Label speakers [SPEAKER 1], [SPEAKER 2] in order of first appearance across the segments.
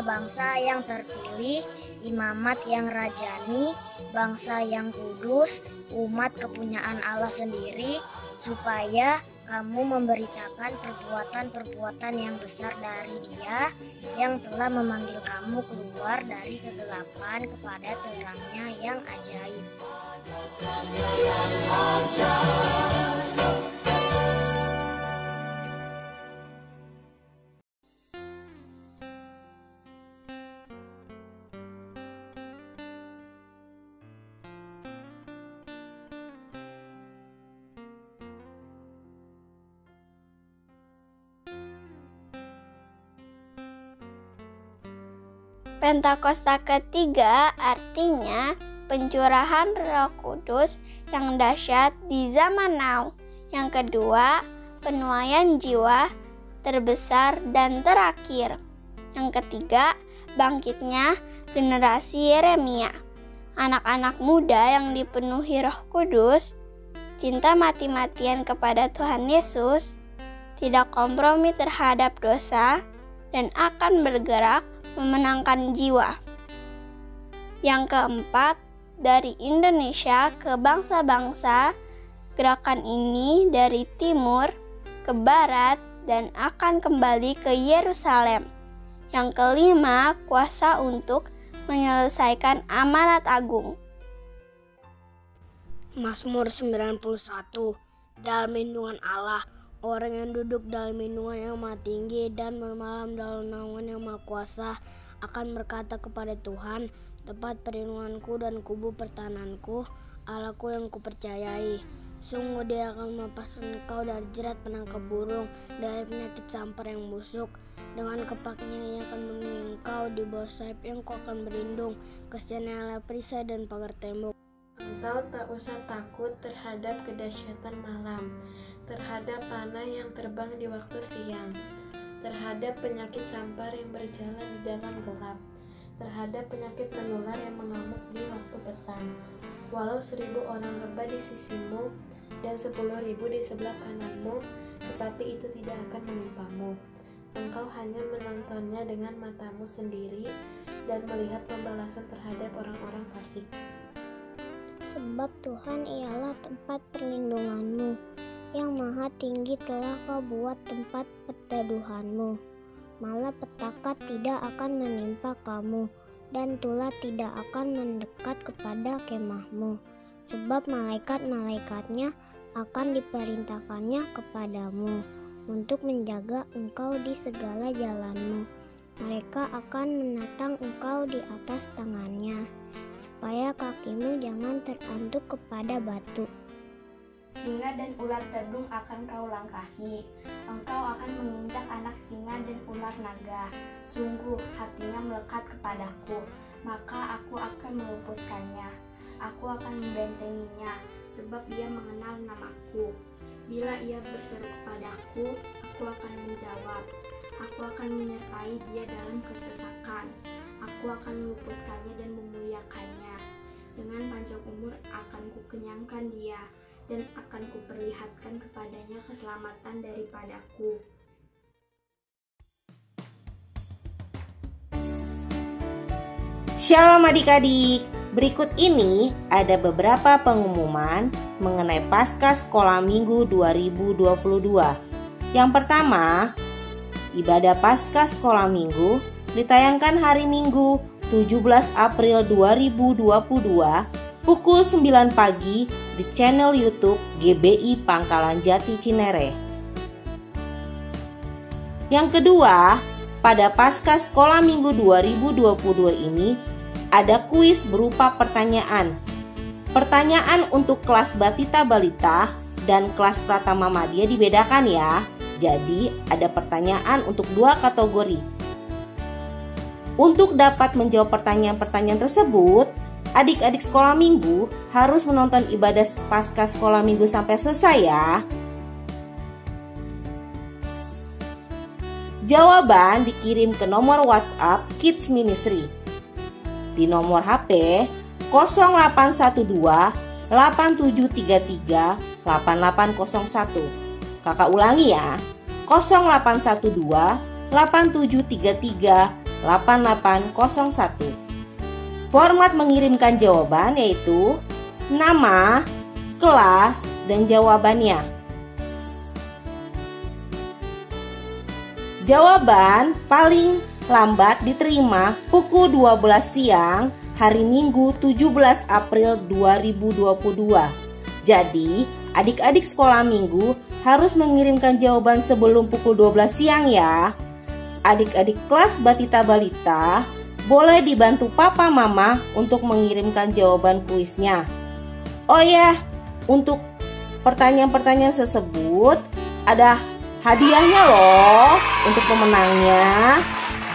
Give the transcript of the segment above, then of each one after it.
[SPEAKER 1] bangsa yang terpilih, imamat yang rajani, bangsa yang kudus, umat kepunyaan Allah sendiri, supaya kamu memberitakan perbuatan-perbuatan yang besar dari Dia yang telah memanggil kamu keluar dari kegelapan kepada terangnya yang ajaib.
[SPEAKER 2] Pentakosta ketiga artinya pencurahan Roh Kudus yang dahsyat di zaman now. Yang kedua, penuaian jiwa terbesar dan terakhir. Yang ketiga, bangkitnya generasi Yeremia. Anak-anak muda yang dipenuhi Roh Kudus, cinta mati-matian kepada Tuhan Yesus, tidak kompromi terhadap dosa, dan akan bergerak memenangkan jiwa. Yang keempat, dari Indonesia ke bangsa-bangsa, gerakan ini dari timur ke barat dan akan kembali ke Yerusalem. Yang kelima, kuasa untuk menyelesaikan amanat agung.
[SPEAKER 1] Mazmur 91. Dalam lindungan Allah, orang yang duduk dalam lindungan yang maha tinggi dan bermalam dalam naungan yang maha kuasa akan berkata kepada Tuhan, tempat perlindunganku dan kubu pertahananku, Allahku yang kupercayai. Sungguh Dia akan melepaskan engkau dari jerat penangkap burung, dari penyakit sampar yang busuk. Dengan kepaknya Ia akan melindungi engkau, di bawah sayap yang kau akan berlindung. Kasihannya adalah perisai dan pagar tembok.
[SPEAKER 3] Engkau tak usah takut terhadap kedahsyatan malam, terhadap panah yang terbang di waktu siang, terhadap penyakit sampar yang berjalan di dalam gelap, terhadap penyakit menular yang mengamuk di waktu petang. Walau 1000 orang rebah di sisimu dan 10.000 di sebelah kananmu, tetapi itu tidak akan menimpamu. Engkau hanya menontonnya dengan matamu sendiri dan melihat pembalasan terhadap orang-orang fasik.
[SPEAKER 4] Sebab Tuhan ialah tempat perlindunganmu, yang maha tinggi telah kau buat tempat perteduhanmu. Malapetaka tidak akan menimpa kamu, dan tulah tidak akan mendekat kepada kemahmu. Sebab malaikat-malaikatnya akan diperintahkannya kepadamu, untuk menjaga engkau di segala jalanmu. Mereka akan menatang engkau di atas tangannya, supaya kakimu jangan terantuk kepada batu.
[SPEAKER 2] Singa dan ular tedung akan kau langkahi. Engkau akan menginjak anak singa dan ular naga. Sungguh hatinya melekat kepadaku, maka aku akan meluputkannya. Aku akan membentenginya, sebab ia mengenal namaku. Bila ia berseru kepadaku, aku akan menjawab. Aku akan menyertai dia dalam kesesakan. Aku akan meluputkannya dan memuliakannya. Dengan panjang umur akan kukenyangkan dia, dan akan kuperlihatkan kepadanya keselamatan daripadaku.
[SPEAKER 5] Shalom adik-adik, berikut ini ada beberapa pengumuman mengenai Paskah Sekolah Minggu 2022. Yang pertama, ibadah Paskah Sekolah Minggu ditayangkan hari Minggu 17 April 2022 pukul 9 pagi di channel YouTube GBI Pangkalan Jati Cinere. Yang kedua, pada Paskah Sekolah Minggu 2022 ini ada kuis berupa pertanyaan. Pertanyaan untuk kelas Batita Balita dan kelas Pratama Madya dibedakan ya. Jadi ada pertanyaan untuk 2 kategori. Untuk dapat menjawab pertanyaan-pertanyaan tersebut, adik-adik sekolah minggu harus menonton ibadah Paskah Sekolah Minggu sampai selesai ya. Jawaban dikirim ke nomor WhatsApp Kids Ministry di nomor HP 0812 8733 8801. Kakak ulangi ya, 0812 8733 8801. Format mengirimkan jawaban yaitu nama, kelas, dan jawabannya. Jawaban paling lambat diterima pukul 12 siang hari Minggu 17 April 2022. Jadi, adik-adik sekolah minggu harus mengirimkan jawaban sebelum pukul 12 siang ya. Adik-adik kelas Batita Balita boleh dibantu papa mama untuk mengirimkan jawaban kuisnya. Oh ya, untuk pertanyaan-pertanyaan tersebut ada hadiahnya loh untuk pemenangnya.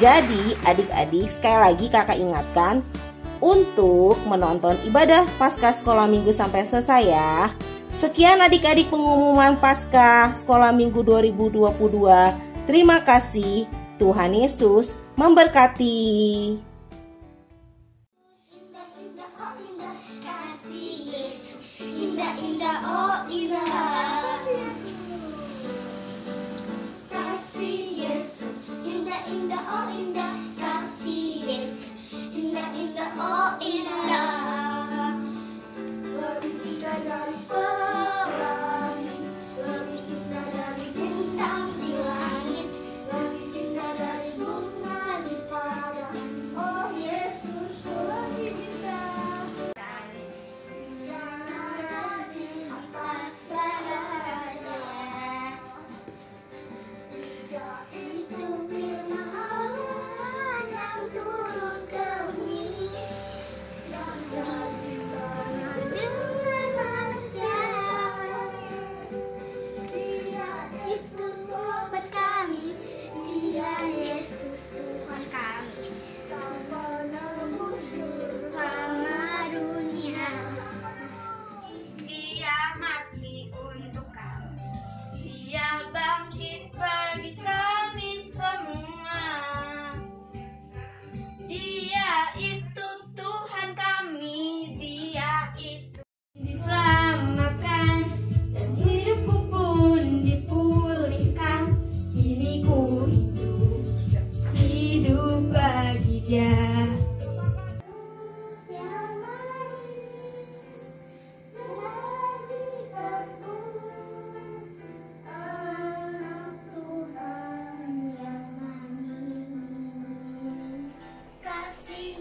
[SPEAKER 5] Jadi adik-adik, sekali lagi kakak ingatkan untuk menonton ibadah Paskah Sekolah Minggu sampai selesai ya. Sekian adik-adik pengumuman Paskah Sekolah Minggu 2022. Terima kasih. Tuhan Yesus memberkati.
[SPEAKER 6] Indah, indah, oh indah. Kasih Yesus, indah, indah, oh indah. Kasih Yesus, indah, indah, oh indah. Lebih indah dari pelangi, lebih indah dari bintang di langit, lebih indah dari bunga di padang. Oh Yesus, lebih indah.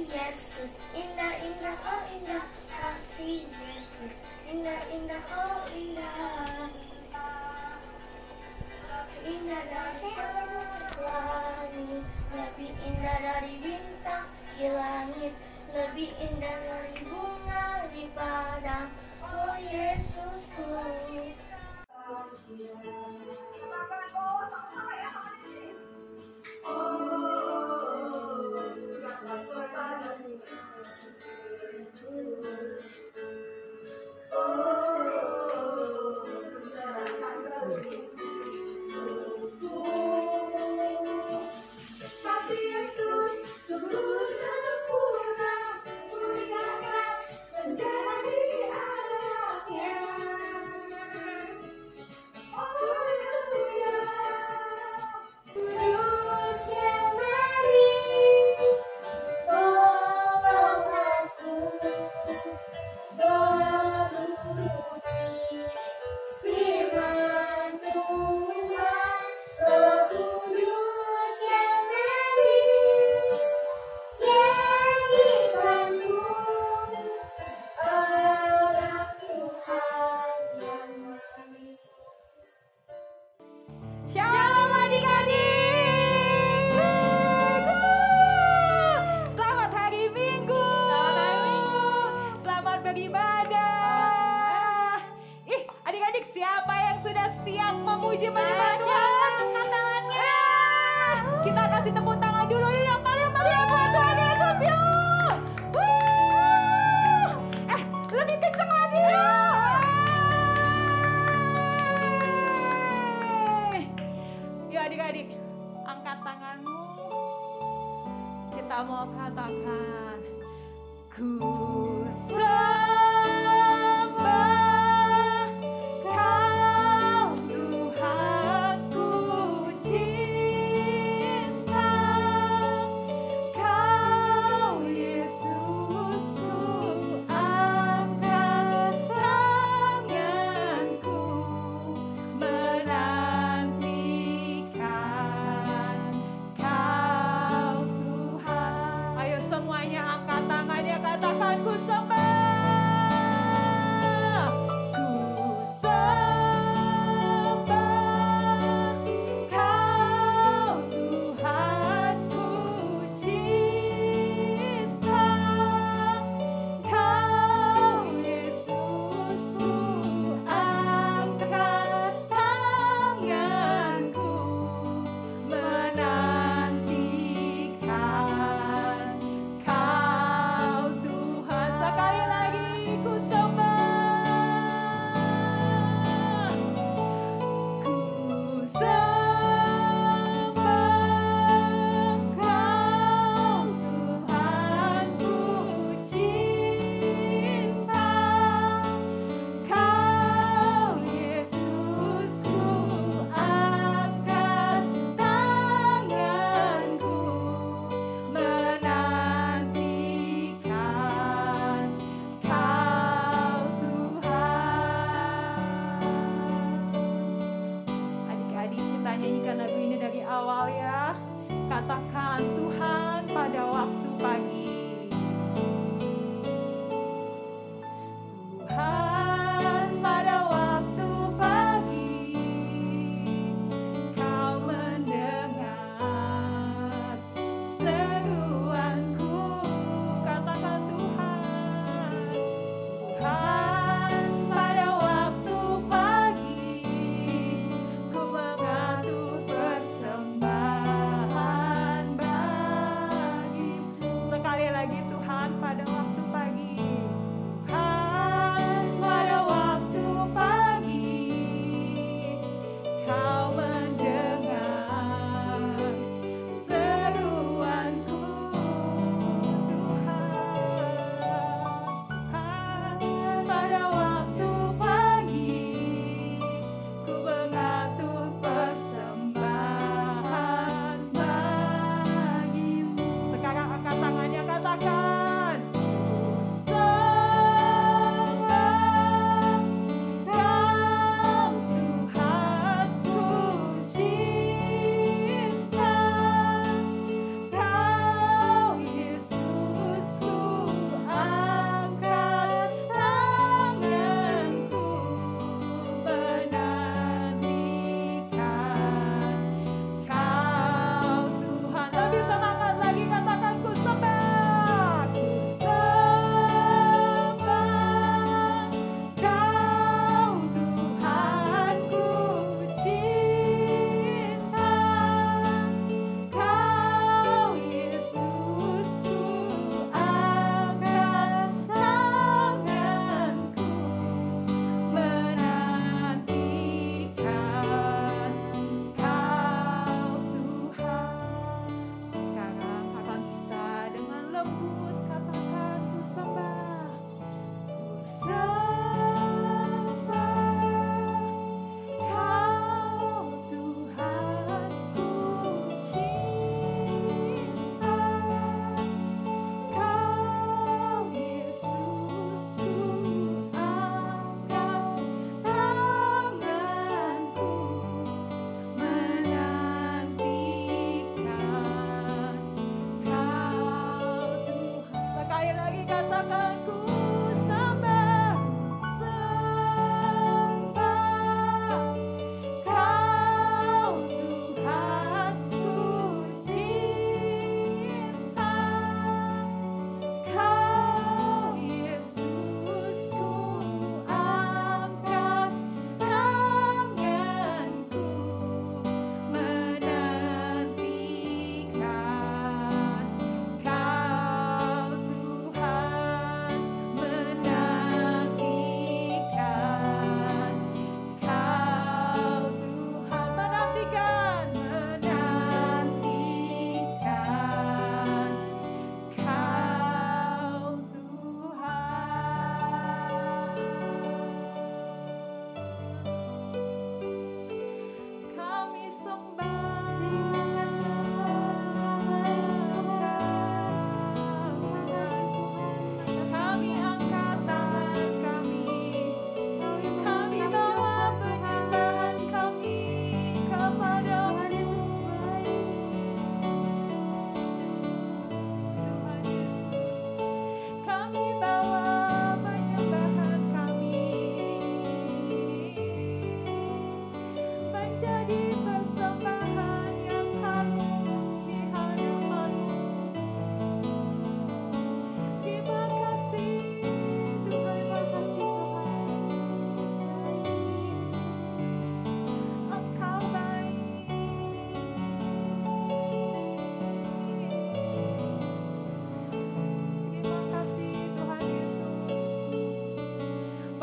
[SPEAKER 6] Yesus, indah, indah, oh indah. Kasih Yesus, indah, indah, oh indah. Indah dari langit, lebih indah dari bintang di langit, lebih indah dari bunga di padang. Oh Yesusku.
[SPEAKER 7] Shalom adik-adik. Selamat hari Minggu. Selamat beribadah. Adik-adik, siapa yang sudah siap memuji menyembah Tuhan? Angkat tangannya. Kita kasih tepuk tangan dulu yuk yang paling meriah buat Tuhan Yesus yuk. Lebih kencang lagi yuk. Adik-adik, angkat tanganmu. Kita mau katakan, ku sembah Kau Tuhan, ku cinta Semuanya angkat tangannya, katakan ku sembah. Nyanyikan lagu ini dari awal ya. Katakan Tuhan pada waktu pagi. Tuhan pada waktu pagi, Kau mendengar seruanku. Katakan Tuhan. Tuhan pada waktu pagi, ku mengatur persembahan bagi. Sekali lagi, Tuhan pada waktu pagi. Tuhan pada waktu pagi, Kau mendengar seruanku. Tuhan pada waktu pagi, ku mengatur persembahan bagimu. Sekarang angkat tangannya, katakan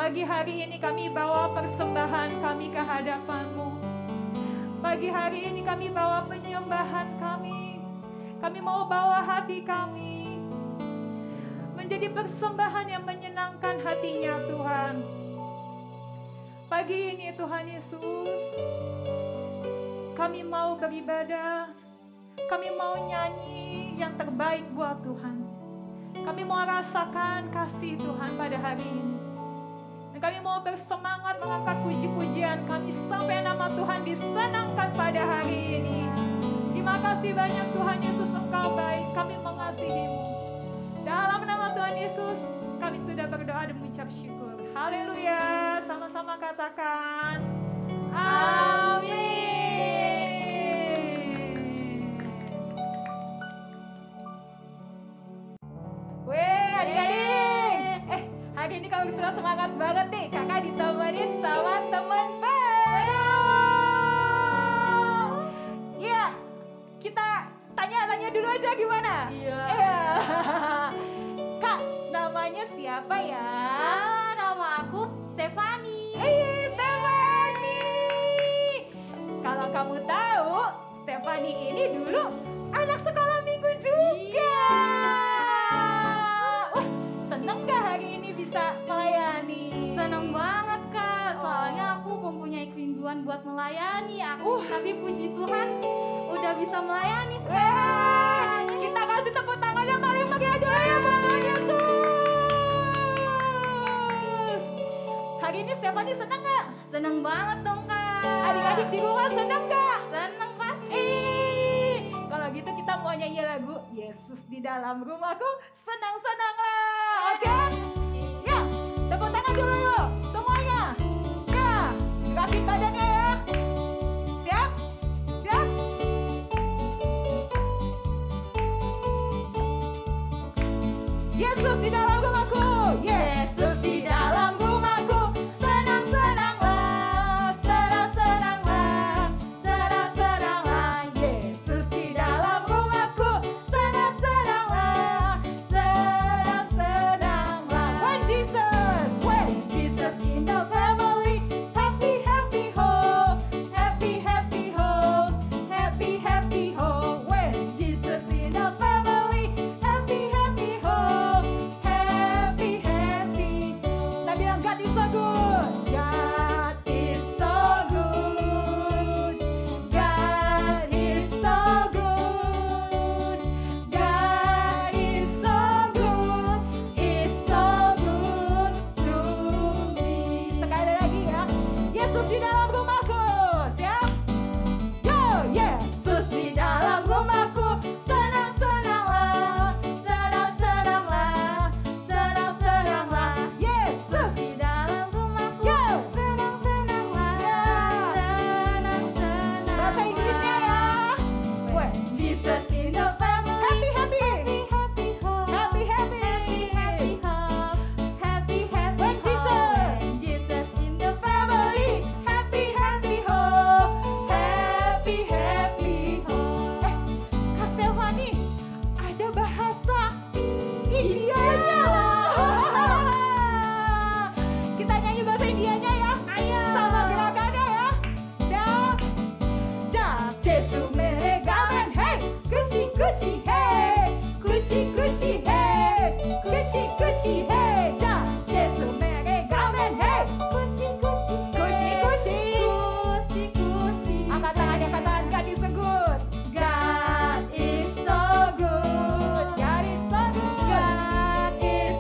[SPEAKER 7] Pagi hari ini kami bawa persembahan kami ke hadapan-Mu. Pagi hari ini kami bawa penyembahan kami. Kami mau bawa hati kami menjadi persembahan yang menyenangkan hatinya Tuhan. Pagi ini Tuhan Yesus, kami mau beribadah. Kami mau nyanyi yang terbaik buat Tuhan. Kami mau rasakan kasih Tuhan pada hari ini. Dan kami mau bersemangat mengangkat puji-pujian kami sampai nama Tuhan disenangkan pada hari ini. Terima kasih banyak Tuhan Yesus, Engkau baik. Kami mengasihi-Mu. Dalam nama Tuhan Yesus, kami sudah berdoa dan mengucap syukur. Haleluya. Sama-sama katakan amin. Adik-adik, hari ini kami sudah semangat banget nih. Kakak ditemenin sama teman baru. Iya, kita tanya-tanya dulu aja gimana? Iya. Kak, namanya siapa ya?
[SPEAKER 8] Nama aku Stefani.
[SPEAKER 7] Stefani. Kalau kamu tahu, Stefani ini dulu anak sekolah minggu juga. Seneng gak hari ini bisa melayani?
[SPEAKER 8] Seneng banget Kak, soalnya aku mempunyai kerinduan buat melayani. Tapi puji Tuhan udah bisa melayani sekarang.
[SPEAKER 7] Kita kasih tepuk tangan yang paling meriah dulu ya Tuhan Yesus. Hari ini Stefani seneng gak?
[SPEAKER 8] Seneng banget dong Kak.
[SPEAKER 7] Adik-adik di rumah seneng gak?
[SPEAKER 8] Seneng pasti.
[SPEAKER 7] Kalau gitu kita mau nyanyi lagu Yesus di dalam rumahku, senang-senanglah. Oke? Ya, tepuk tangan dulu yuk semuanya. Ya, gerakin badannya ya. Siap? Siap? Yesus di dalam rumahku. Yesus di dalam rumahku, senang-senanglah, senang-senanglah, senang-senanglah. Yesus di dalam rumahku, senang-senanglah, senang-senanglah. When Jesus in the family, happy, happy home, happy, happy home, happy, happy home. When Jesus in the family, happy, happy home, happy, happy. Kita bilang God is so good. God is so good. God is so good. God is so good. Is so good to me. Sekali lagi ya. Yesus di dalam rumahku. Siap? Yo, Yesus di dalam rumahku, senang-senanglah, senang-senanglah, senang-senanglah. Yesus
[SPEAKER 8] Di dalam rumahku,
[SPEAKER 7] Yo.
[SPEAKER 8] senang-senanglah, senang-senanglah.
[SPEAKER 7] Bahasa Inggrisnya ya. When Jesus in the family, happy, happy,
[SPEAKER 8] Happy home,
[SPEAKER 7] happy, happy,
[SPEAKER 8] happy home, happy, happy
[SPEAKER 7] When
[SPEAKER 8] home.
[SPEAKER 7] Jesus-
[SPEAKER 8] When Jesus in the
[SPEAKER 7] family, happy, happy home, happy, happy home. Kak Stefani, ada bahasa Indianya. Kita nyanyi bahasa Indianya ya. Sama gerakannya ya. Siap. Jesu meregamen, hey, kushi kushi hey, kushi kushi hey, kushi kushi hey. Jesu meregamen, hey, kushi kushi, kushi kushi. Angkat tangannya, katakan God is so good. God is so good. God is so good.
[SPEAKER 8] God is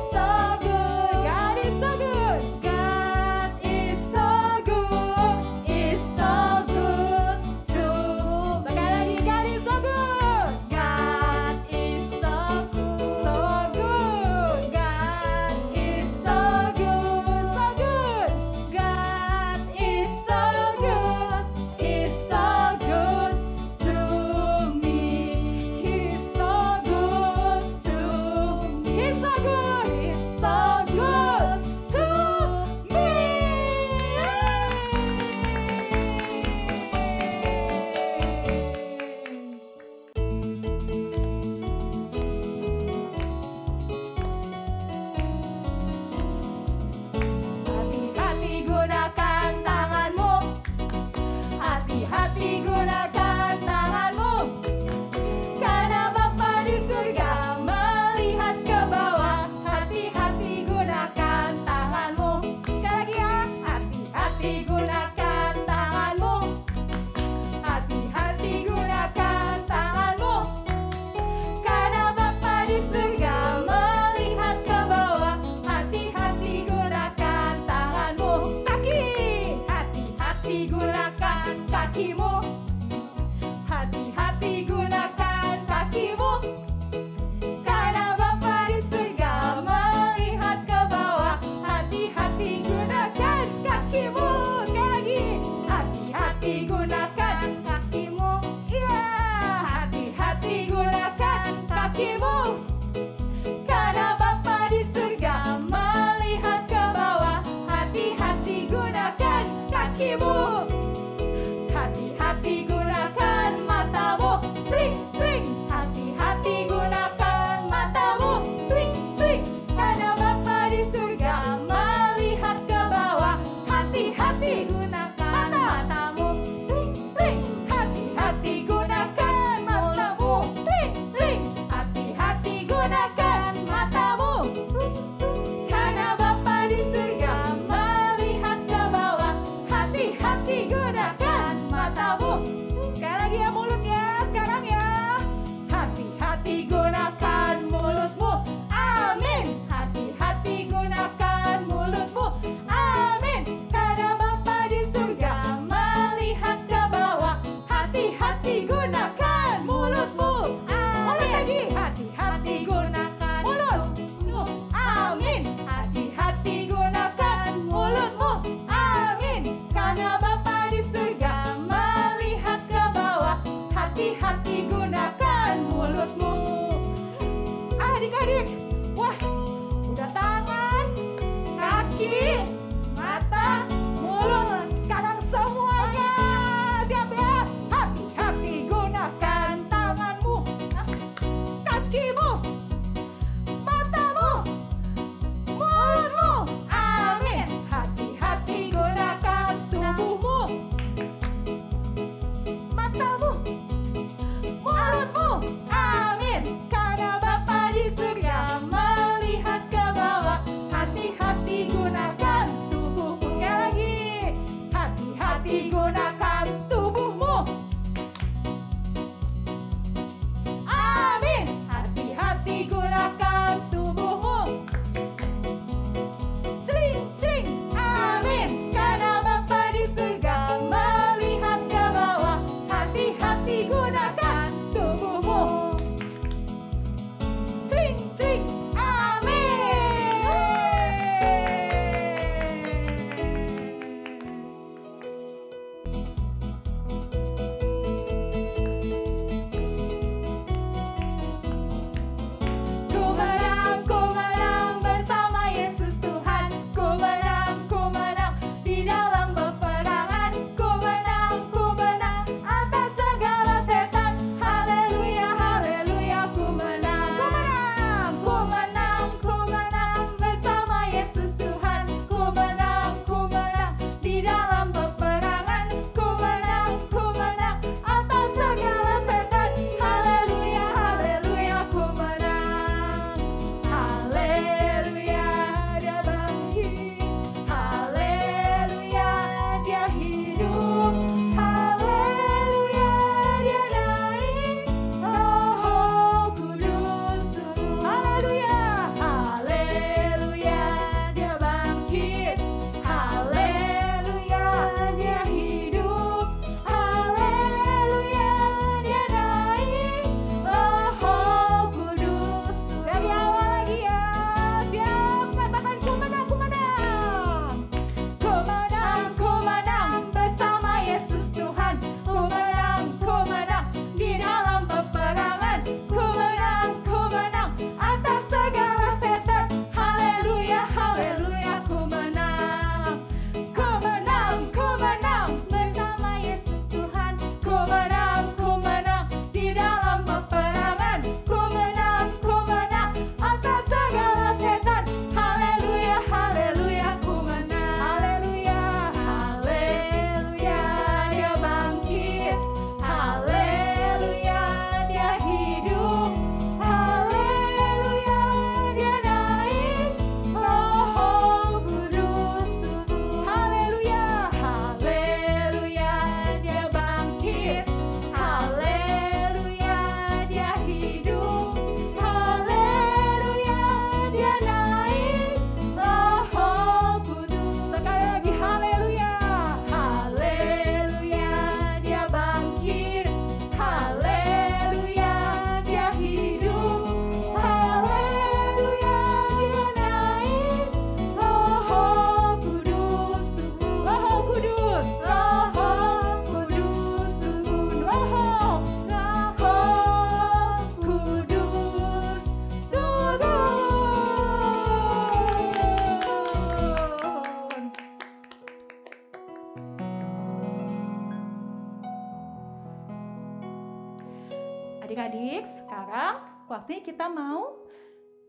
[SPEAKER 7] Adik-adik, sekarang waktunya kita mau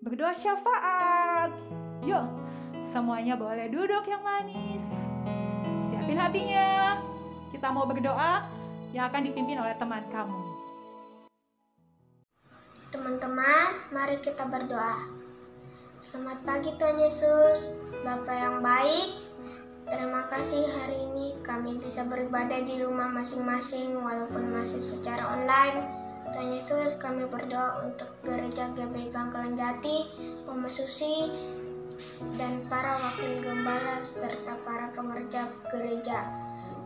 [SPEAKER 7] berdoa syafaat. Yuk, semuanya boleh duduk yang manis. Siapin hatinya. Kita mau berdoa yang akan dipimpin oleh teman kamu.
[SPEAKER 6] Teman-teman, mari kita berdoa. Selamat pagi Tuhan Yesus, Bapa yang baik. Terima kasih hari ini kami bisa beribadah di rumah masing-masing walaupun masih secara online. Tuhan Yesus, kami berdoa untuk Gereja GBI Bangkalan Jati, Mama Susi, dan para wakil gembala serta para pengerja gereja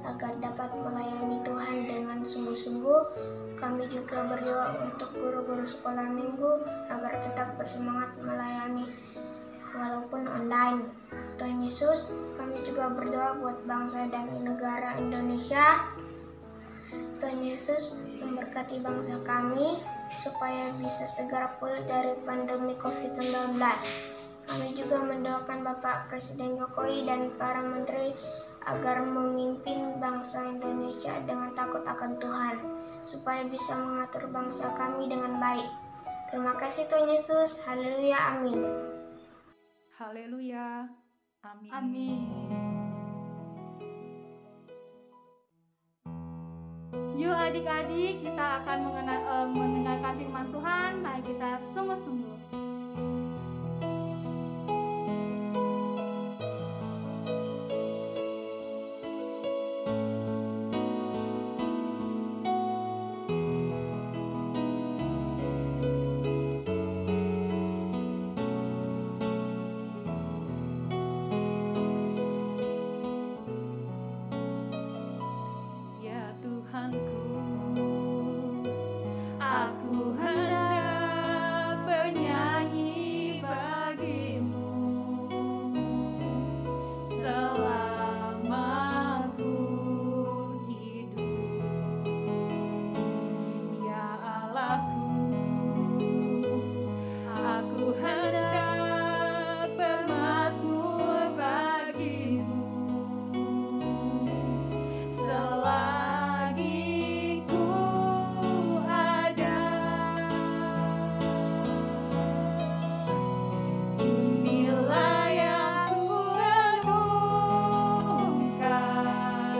[SPEAKER 6] agar dapat melayani Tuhan dengan sungguh-sungguh. Kami juga berdoa untuk guru-guru sekolah minggu agar tetap bersemangat melayani walaupun online. Tuhan Yesus, kami juga berdoa buat bangsa dan negara Indonesia. Tuhan Yesus, memberkati bangsa kami supaya bisa segera pulih dari pandemi COVID-19. Kami juga mendoakan Bapak Presiden Jokowi dan para menteri agar memimpin bangsa Indonesia dengan takut akan Tuhan, supaya bisa mengatur bangsa kami dengan baik. Terima kasih Tuhan Yesus. Haleluya. Amin.
[SPEAKER 7] Haleluya. Amin.
[SPEAKER 8] Amin. Yuk adik-adik, kita akan mendengarkan firman Tuhan. Mari kita sungguh-sungguh.
[SPEAKER 7] Ya Tuhanku, aku hendak bernyanyi bagimu selama ku hidup. Ya Allahku, aku hendak bermazmur bagimu selagi ku ada. Inilah yang ku renungkan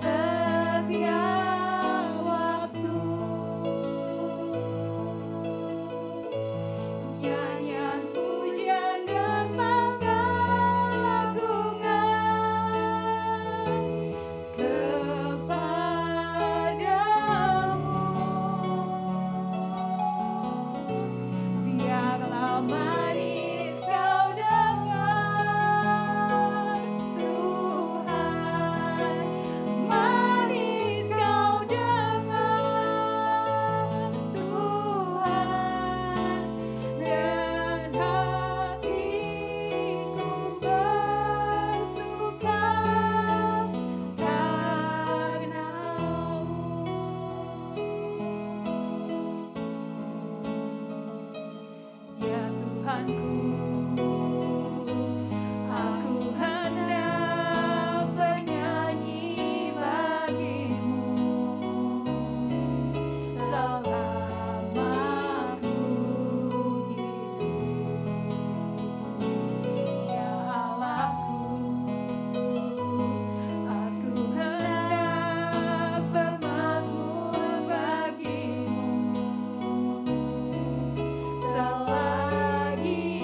[SPEAKER 7] setiap waktu. Nyanyian pujian dan pengagungan kepadamu. Biarlah manis kau dengar Tuhan, manis kau dengar Tuhan, dan hatiku bersuka ya Tuhanku, aku hendak bernyanyi bagimu selama ku hidup. Ya Allahku, aku hendak bermazmur bagimu selagi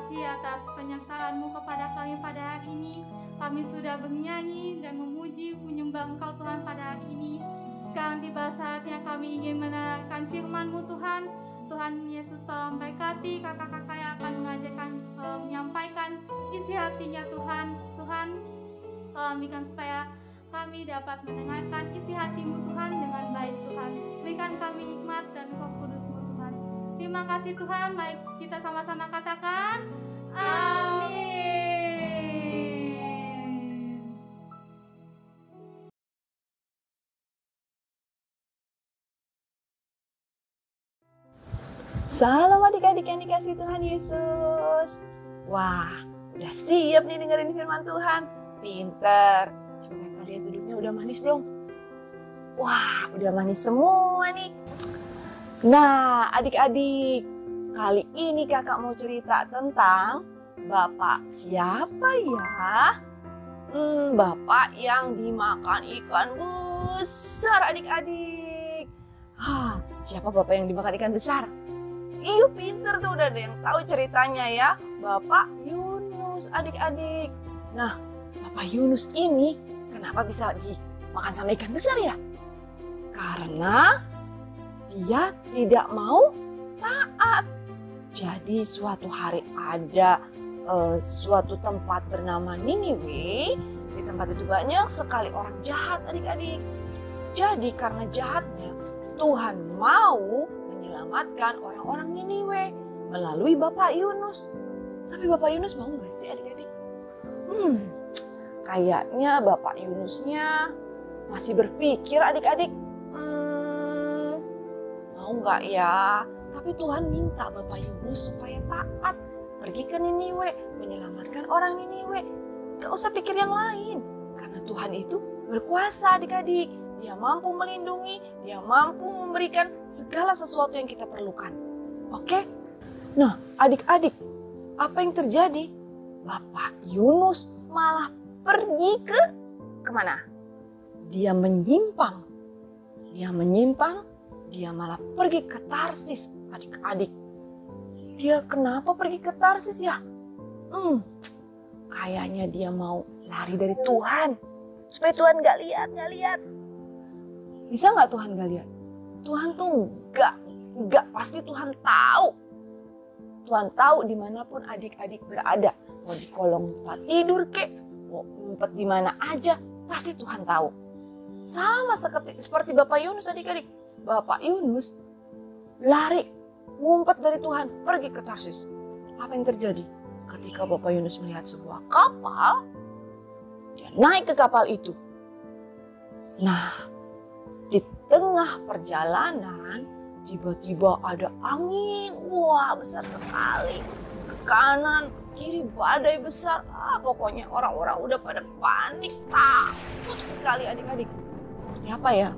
[SPEAKER 8] kasih atas penyertaan-Mu kepada kami pada hari ini. Kami sudah bernyanyi dan memuji menyembah Engkau Tuhan pada hari ini. Sekarang tiba saatnya kami ingin mendengarkan firman-Mu Tuhan. Tuhan Yesus tolong berkati kakak-kakak yang akan mengajarkan, menyampaikan isi hatinya Tuhan. Tuhan tolong berikan supaya kami dapat mendengarkan isi hati-Mu Tuhan dengan baik Tuhan. Berikan kami hikmat dan Roh Kudus-Mu Tuhan. Terima kasih Tuhan. Mari kita sama-sama katakan amin.
[SPEAKER 9] Salam adik-adik yang dikasih Tuhan Yesus. Wah, udah siap nih dengerin firman Tuhan. Pinter. Coba kalian duduknya udah manis belum? Wah, udah manis semua nih. Nah, adik-adik, kali ini kakak mau cerita tentang Bapak siapa ya? Bapak yang dimakan ikan besar, adik-adik. Siapa Bapak yang dimakan ikan besar? Iya, pinter tuh, udah ada yang tahu ceritanya ya. Bapak Yunus, adik-adik. Nah, Bapak Yunus ini kenapa bisa dimakan sama ikan besar ya? Karena dia tidak mau taat. Jadi suatu hari ada suatu tempat bernama Niniwe. Di tempat itu banyak sekali orang jahat, adik-adik. Jadi karena jahatnya, Tuhan mau menyelamatkan orang-orang Niniwe melalui Bapak Yunus. Tapi Bapak Yunus mau nggak sih, adik-adik? Kayaknya Bapak Yunusnya masih berpikir, adik-adik. Mau nggak ya? Tapi Tuhan minta Bapak Yunus supaya taat, pergi ke Niniwe, menyelamatkan orang Niniwe. Gak usah pikir yang lain, karena Tuhan itu berkuasa, adik-adik. Dia mampu melindungi, dia mampu memberikan segala sesuatu yang kita perlukan. Oke? Nah, adik-adik, apa yang terjadi? Bapak Yunus malah pergi ke kemana? Dia menyimpang. Dia malah pergi ke Tarsis, adik-adik. Dia kenapa pergi ke Tarsis ya? Kayaknya dia mau lari dari Tuhan. Supaya Tuhan gak lihat. Bisa gak Tuhan gak lihat? Tuhan tuh gak pasti Tuhan tahu. Tuhan tahu dimanapun adik-adik berada. Mau di kolong tempat tidur kek, mau ngumpet di mana aja, pasti Tuhan tahu. Sama seperti Bapak Yunus, adik-adik. Bapak Yunus lari, ngumpet dari Tuhan, pergi ke Tarsis. Apa yang terjadi? Ketika Bapak Yunus melihat sebuah kapal, dia naik ke kapal itu. Nah, di tengah perjalanan, tiba-tiba ada angin. Wah, besar sekali. Ke kanan, ke kiri, badai besar. Pokoknya orang-orang udah pada panik, takut sekali, adik-adik. Seperti apa ya?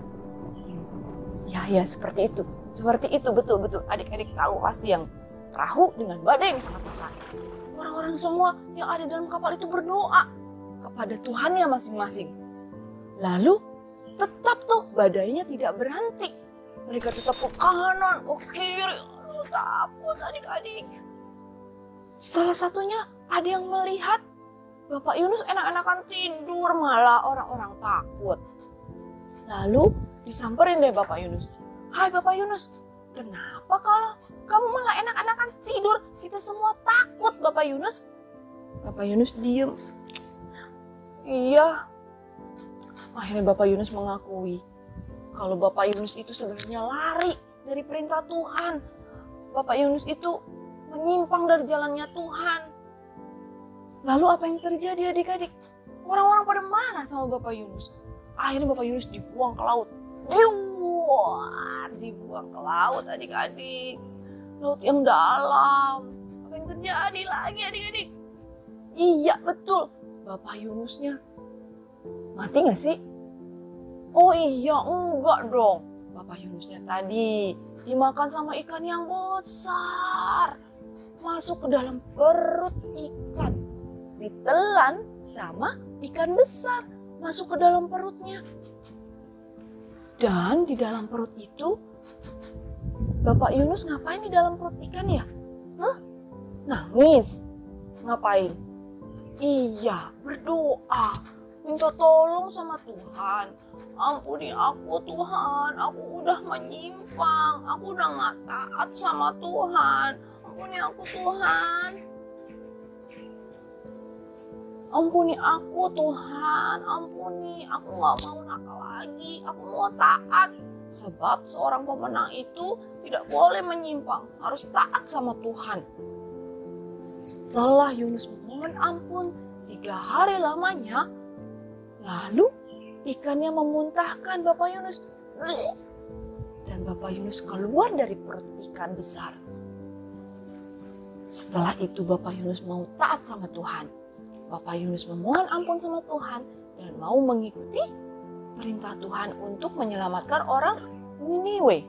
[SPEAKER 9] Ya, seperti itu. Seperti itu, betul-betul. Adik-adik tahu pasti yang perahu dengan badai yang sangat besar. Orang-orang semua yang ada dalam kapal itu berdoa kepada Tuhannya masing-masing. Lalu tetap tuh badainya tidak berhenti. Mereka tetap ke kanan, ke kiri. Takut, adik-adik. Salah satunya ada yang melihat Bapak Yunus enak-enakan tidur, malah orang-orang takut. Lalu disamperin deh Bapak Yunus. Hai Bapak Yunus, kenapa kalau kamu malah enak-enakan tidur? Kita semua takut, Bapak Yunus. Bapak Yunus diem. Iya. Akhirnya Bapak Yunus mengakui kalau Bapak Yunus itu sebenarnya lari dari perintah Tuhan. Bapak Yunus itu menyimpang dari jalannya Tuhan. Lalu apa yang terjadi, adik-adik? Orang-orang pada marah sama Bapak Yunus. Akhirnya Bapak Yunus dibuang ke laut. Dibuang ke laut, adik-adik. Laut yang dalam. Apa yang terjadi lagi, adik-adik? Iya, betul. Bapak Yunusnya mati gak sih? Oh iya, enggak dong. Bapak Yunusnya tadi dimakan sama ikan yang besar. Masuk ke dalam perut ikan. Ditelan sama ikan besar. Masuk ke dalam perutnya. Dan di dalam perut itu, Bapak Yunus ngapain di dalam perut ikan ya? Nangis. Ngapain? Iya, berdoa. Minta tolong sama Tuhan. Ampuni aku Tuhan, aku udah menyimpang, aku udah gak taat sama Tuhan. Ampuni aku Tuhan. Ampuni aku Tuhan, ampuni. Aku gak mau nakal lagi, aku mau taat. Sebab seorang pemenang itu tidak boleh menyimpang, harus taat sama Tuhan. Setelah Yunus memohon ampun 3 hari lamanya, lalu ikannya memuntahkan Bapak Yunus. Dan Bapak Yunus keluar dari perut ikan besar. Setelah itu Bapak Yunus mau taat sama Tuhan. Bapak Yunus memohon ampun sama Tuhan dan mau mengikuti perintah Tuhan untuk menyelamatkan orang Niniwe.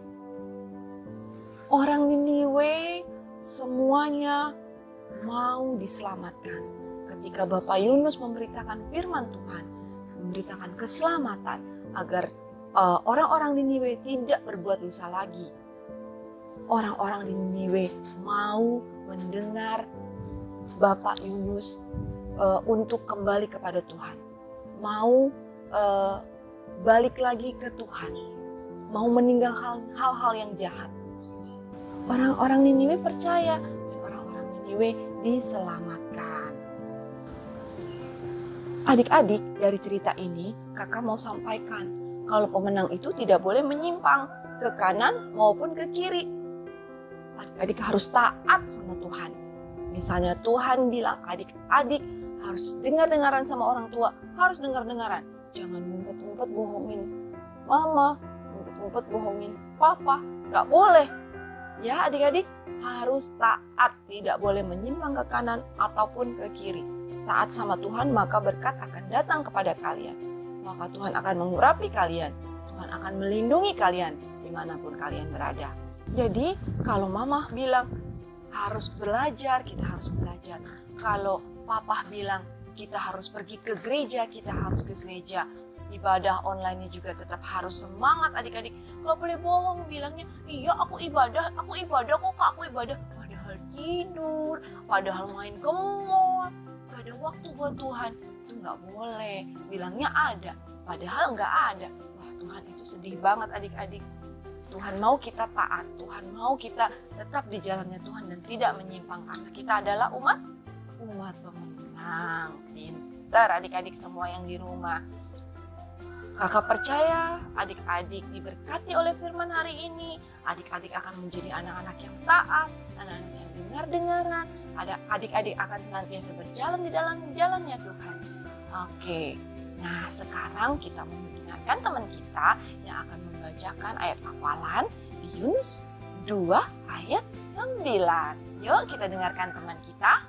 [SPEAKER 9] Orang Niniwe semuanya mau diselamatkan. Ketika Bapak Yunus memberitakan firman Tuhan, memberitakan keselamatan agar orang-orang Niniwe tidak berbuat dosa lagi. Orang-orang di Niniwe mau mendengar Bapak Yunus untuk kembali kepada Tuhan. Mau balik lagi ke Tuhan. Mau meninggalkan hal-hal yang jahat. Orang-orang Niniwe percaya dan orang-orang Niniwe diselamatkan. Adik-adik, dari cerita ini kakak mau sampaikan kalau pemenang itu tidak boleh menyimpang ke kanan maupun ke kiri. Adik-adik harus taat sama Tuhan. Misalnya Tuhan bilang adik-adik harus dengar-dengaran sama orang tua, harus dengar-dengaran. Jangan ngumpet-ngumpet bohongin mama, ngumpet-ngumpet bohongin papa, gak boleh. Ya adik-adik harus taat, tidak boleh menyimpang ke kanan ataupun ke kiri. Taat sama Tuhan maka berkat akan datang kepada kalian. Maka Tuhan akan mengurapi kalian, Tuhan akan melindungi kalian dimanapun kalian berada. Jadi kalau mama bilang harus belajar, kita harus belajar. Kalau papa bilang kita harus pergi ke gereja, kita harus ke gereja. Ibadah online juga tetap harus semangat adik-adik. Gak boleh bohong bilangnya, iya aku ibadah kok kak, aku ibadah. Padahal tidur, padahal main ke mall, gak ada waktu buat Tuhan. Itu gak boleh, bilangnya ada, padahal gak ada. Wah Tuhan itu sedih banget adik-adik. Tuhan mau kita taat, Tuhan mau kita tetap di jalannya Tuhan dan tidak menyimpang. Karena kita adalah umat pemenang. Pintar adik-adik semua yang di rumah. Kakak percaya adik-adik diberkati oleh firman hari ini. Adik-adik akan menjadi anak-anak yang taat, anak-anak yang dengar-dengaran. Adik-adik akan senantiasa berjalan di dalam jalannya Tuhan. Oke, nah sekarang kita mendengarkan teman kita yang akan membacakan ayat hafalan di Yunus 2 ayat 9. Yuk kita dengarkan teman kita.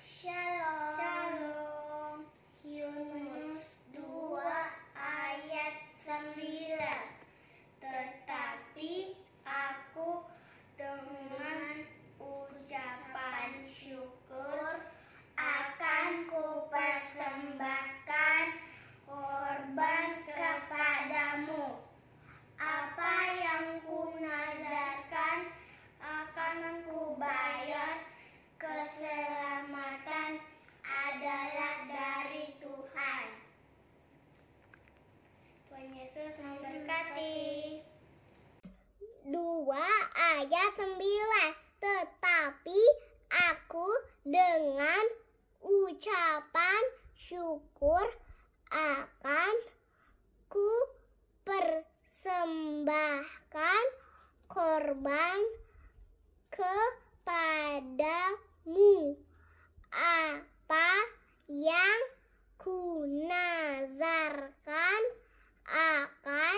[SPEAKER 6] Shalom. Yunus 2 ayat 9. Tetapi aku dengan ucapan syukur akan kupersembahkan korban kepadamu. Apa yang kunazarkan akan kubayar. Keselamatan adalah dari Tuhan. Tuhan Yesus memberkati.
[SPEAKER 4] 2 ayat 9. Tetapi aku dengan ucapan syukur akan ku persembahkan korban kepadamu. Apa yang kunazarkan akan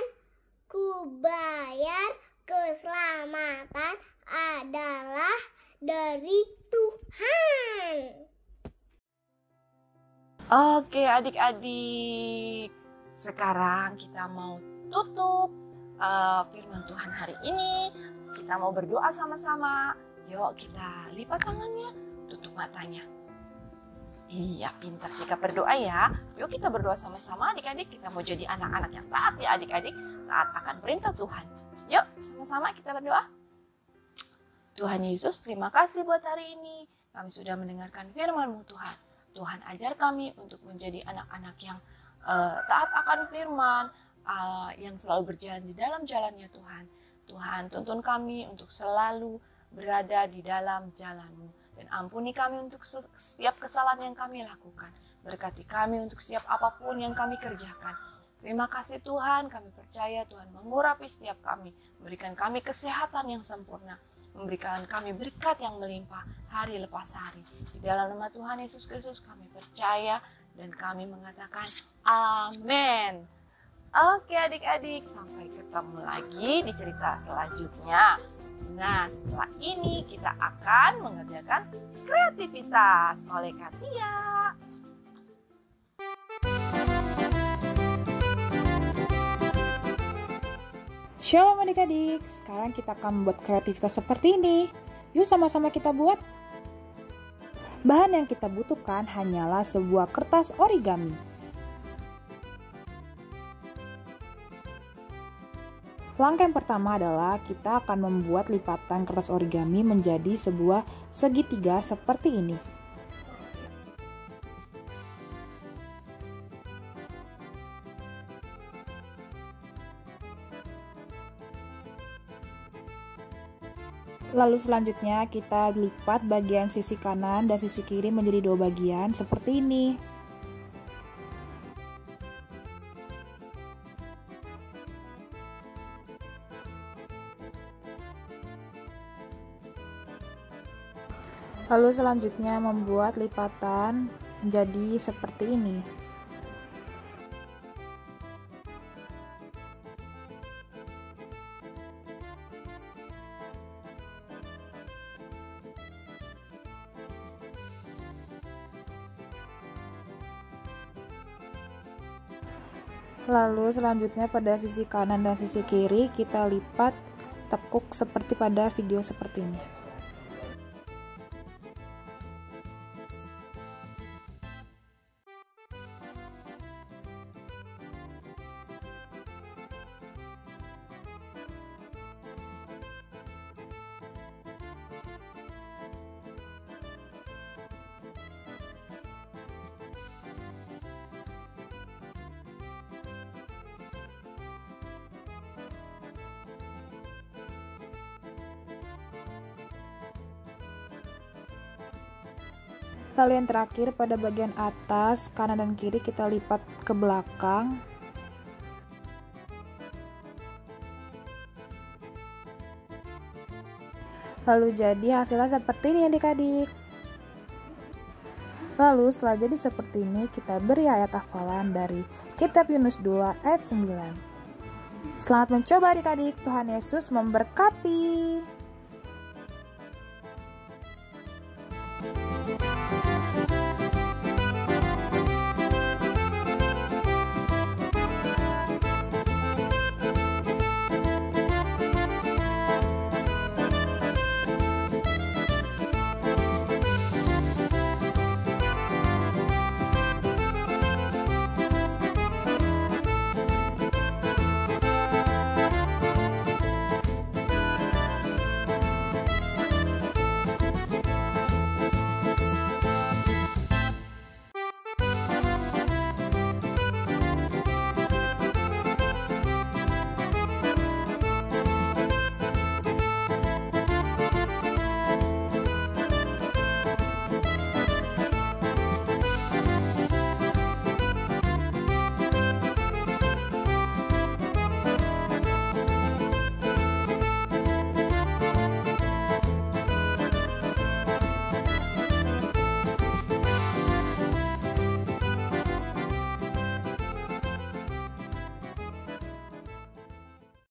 [SPEAKER 4] kubayar. Keselamatan adalah dari Tuhan.
[SPEAKER 9] Oke adik-adik, sekarang kita mau tutup firman Tuhan hari ini. Kita mau berdoa sama-sama. Yuk kita lipat tangannya, tutup matanya. Iya, pintar sikap berdoa ya. Yuk kita berdoa sama-sama adik-adik. Kita mau jadi anak-anak yang taat ya adik-adik. Taat akan perintah Tuhan. Yuk sama-sama kita berdoa. Tuhan Yesus, terima kasih buat hari ini. Kami sudah mendengarkan firman-Mu Tuhan. Tuhan ajar kami untuk menjadi anak-anak yang taat akan firman, yang selalu berjalan di dalam jalannya Tuhan. Tuhan, tuntun kami untuk selalu berada di dalam jalan-Mu. Dan ampuni kami untuk setiap kesalahan yang kami lakukan. Berkati kami untuk setiap apapun yang kami kerjakan. Terima kasih Tuhan, kami percaya Tuhan mengurapi setiap kami. Memberikan kami kesehatan yang sempurna. Memberikan kami berkat yang melimpah hari lepas hari. Di dalam nama Tuhan Yesus Kristus kami percaya dan kami mengatakan amin. Oke adik-adik, sampai ketemu lagi di cerita selanjutnya. Nah, setelah ini kita akan mengerjakan kreativitas oleh Katia.
[SPEAKER 10] Shalom adik-adik, sekarang kita akan membuat kreativitas seperti ini. Yuk sama-sama kita buat. Bahan yang kita butuhkan hanyalah sebuah kertas origami. Langkah yang pertama adalah kita akan membuat lipatan kertas origami menjadi sebuah segitiga seperti ini. Lalu selanjutnya kita lipat bagian sisi kanan dan sisi kiri menjadi dua bagian seperti ini. Lalu selanjutnya membuat lipatan menjadi seperti ini. Lalu selanjutnya pada sisi kanan dan sisi kiri kita lipat tekuk seperti pada video seperti ini. Lalu yang terakhir pada bagian atas kanan dan kiri kita lipat ke belakang. Lalu jadi hasilnya seperti ini adik-adik. Lalu setelah jadi seperti ini kita beri ayat hafalan dari Kitab Yunus 2 ayat 9. Selamat mencoba adik-adik, Tuhan Yesus memberkati.